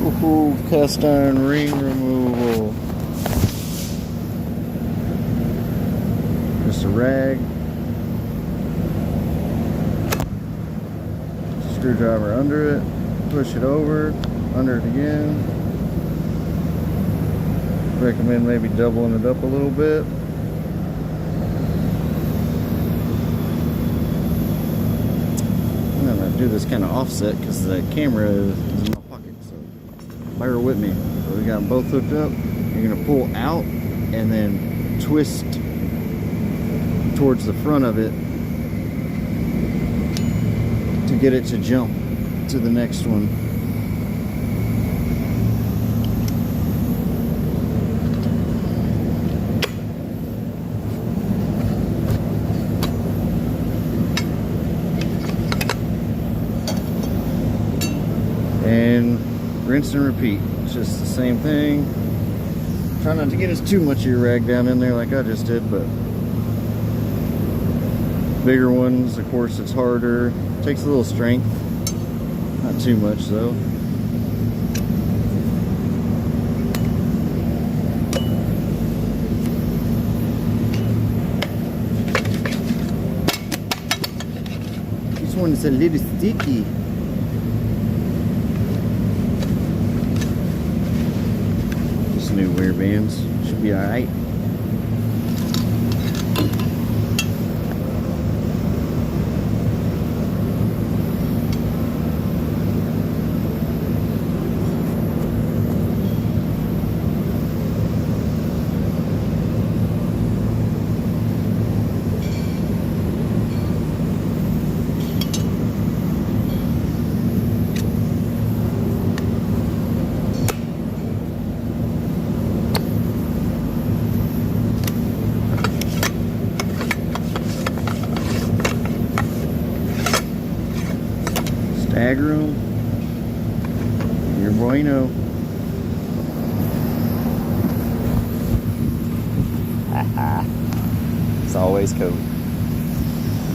Ooh, cast iron ring removal. Just a rag. Screwdriver under it. Push it over. Under it again. Recommend maybe doubling it up a little bit. I'm gonna do this kind of offset because the camera is in my pocket, so bear with me. So we got them both hooked up. You're gonna pull out and then twist towards the front of it to get it to jump to the next one. And rinse and repeat. It's just the same thing. Try not to get as too much of your rag down in there like I just did, but bigger ones, of course, it's harder. Takes a little strength. Not too much though. This one is a little sticky. New wear bands should be all right. Stagger them. You're bueno. It's always cool.